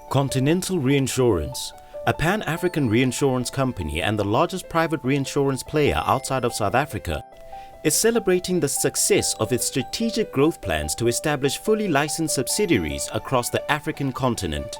Continental Reinsurance, a Pan-African reinsurance company and the largest private reinsurance player outside of South Africa, is celebrating the success of its strategic growth plans to establish fully licensed subsidiaries across the African continent.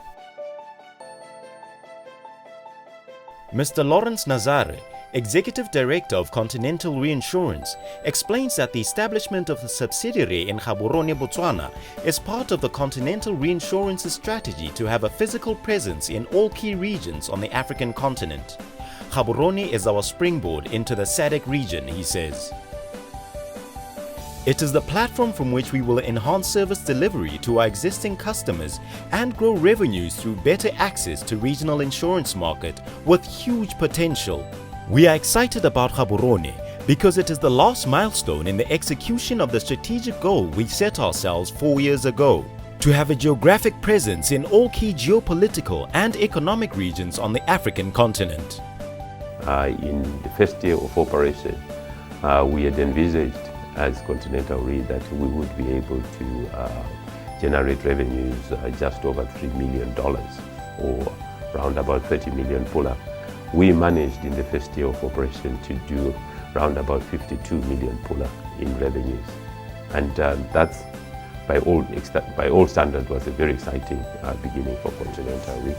Mr. Lawrence Nazare, Executive Director of Continental Reinsurance, explains that the establishment of a subsidiary in Gaborone, Botswana is part of the Continental Reinsurance's strategy to have a physical presence in all key regions on the African continent. Gaborone is our springboard into the SADC region, he says. It is the platform from which we will enhance service delivery to our existing customers and grow revenues through better access to regional insurance market with huge potential. We are excited about Gaborone because it is the last milestone in the execution of the strategic goal we set ourselves 4 years ago, to have a geographic presence in all key geopolitical and economic regions on the African continent. In the first year of operation, we had envisaged as Continental Re that we would be able to generate revenues just over $3 million or around about 30 million pull-up. We managed in the first year of operation to do around about 52 million pull-up in revenues. And that's by all standards was a very exciting beginning for Continental Re.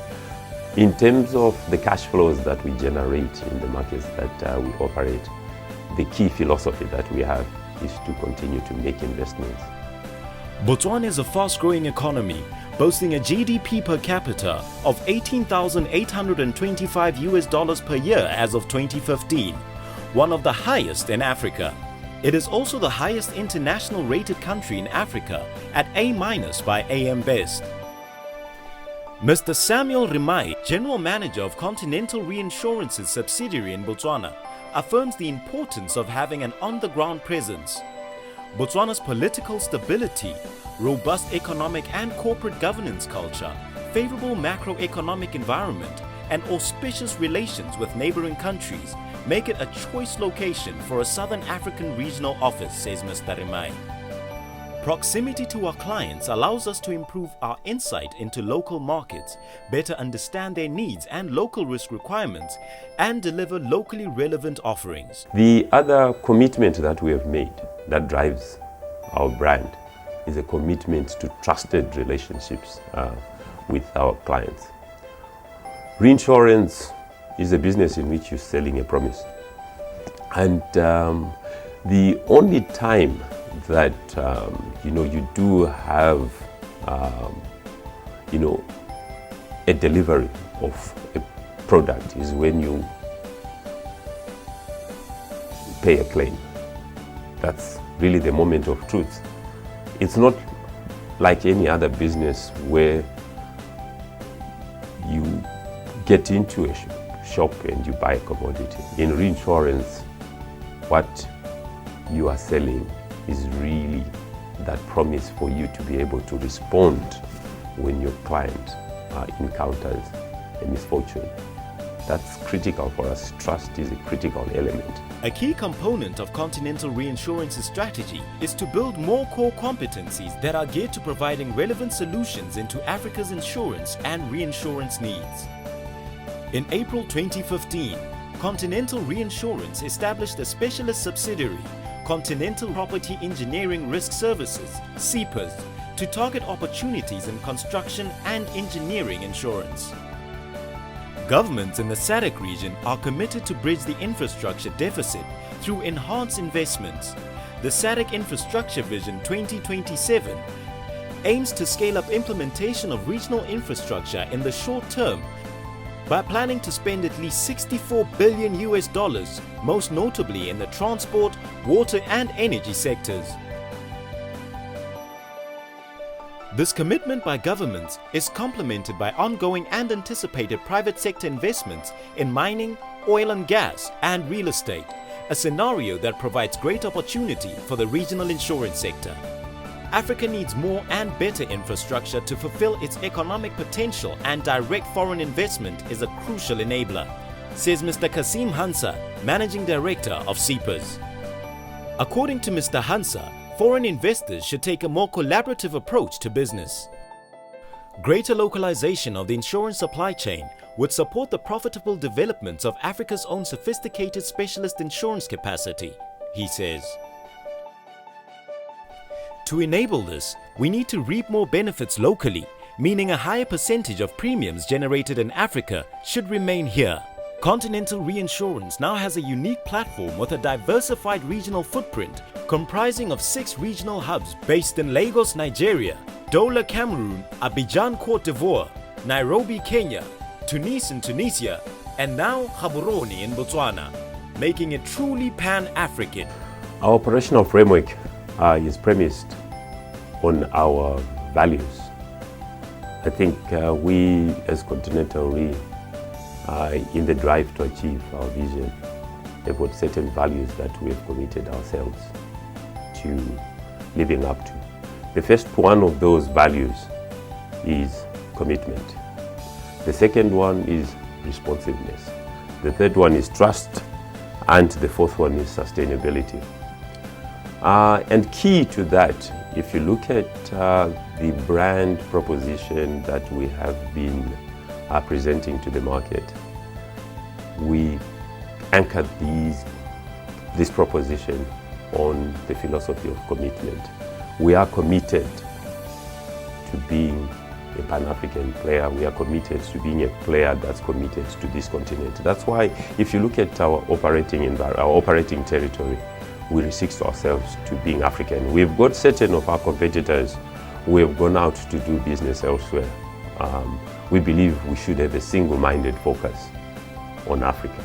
In terms of the cash flows that we generate in the markets that we operate, the key philosophy that we have is to continue to make investments. Botswana is a fast-growing economy, boasting a GDP per capita of $18,825 per year as of 2015, one of the highest in Africa. It is also the highest international rated country in Africa at A- by AM Best. Mr. Samuel Rimai, General Manager of Continental Reinsurance's subsidiary in Botswana, affirms the importance of having an on-the-ground presence. Botswana's political stability, robust economic and corporate governance culture, favorable macroeconomic environment, and auspicious relations with neighboring countries make it a choice location for a Southern African regional office, says Mr. Rimai. Proximity to our clients allows us to improve our insight into local markets, better understand their needs and local risk requirements, and deliver locally relevant offerings. The other commitment that we have made that drives our brand is a commitment to trusted relationships with our clients. Reinsurance is a business in which you're selling a promise. And the only time that you do have a delivery of a product is when you pay a claim. That's really the moment of truth. It's not like any other business where you get into a shop and you buy a commodity. In reinsurance, what you are selling is really that promise for you to be able to respond when your client encounters a misfortune. That's critical for us. Trust is a critical element. A key component of Continental Reinsurance's strategy is to build more core competencies that are geared to providing relevant solutions into Africa's insurance and reinsurance needs. In April 2015, Continental Reinsurance established a specialist subsidiary, Continental Property Engineering Risk Services, CPERS, to target opportunities in construction and engineering insurance. Governments in the SADC region are committed to bridge the infrastructure deficit through enhanced investments. The SADC Infrastructure Vision 2027 aims to scale up implementation of regional infrastructure in the short term by planning to spend at least $64 billion, most notably in the transport, water and energy sectors. This commitment by governments is complemented by ongoing and anticipated private sector investments in mining, oil and gas, and real estate, a scenario that provides great opportunity for the regional insurance sector. Africa needs more and better infrastructure to fulfill its economic potential, and direct foreign investment is a crucial enabler, says Mr. Kasim Hansa, Managing Director of CPERS. According to Mr. Hansa, foreign investors should take a more collaborative approach to business. Greater localization of the insurance supply chain would support the profitable development of Africa's own sophisticated specialist insurance capacity, he says. To enable this, we need to reap more benefits locally, meaning a higher percentage of premiums generated in Africa should remain here. Continental Reinsurance now has a unique platform with a diversified regional footprint comprising of 6 regional hubs based in Lagos, Nigeria, Douala, Cameroon, Abidjan, Cote d'Ivoire, Nairobi, Kenya, Tunis in Tunisia, and now Gaborone in Botswana, making it truly pan-African. Our operational framework is premised on our values. I think we as Continental Re, in the drive to achieve our vision, have got certain values that we have committed ourselves to living up to. The first one of those values is commitment. The second one is responsiveness. The third one is trust. And the fourth one is sustainability. And key to that, if you look at the brand proposition that we have been presenting to the market, we anchored this proposition on the philosophy of commitment. We are committed to being a Pan-African player. We are committed to being a player that's committed to this continent. That's why if you look at our operating territory, we restrict ourselves to being African. We've got certain of our competitors who have gone out to do business elsewhere. We believe we should have a single-minded focus on Africa.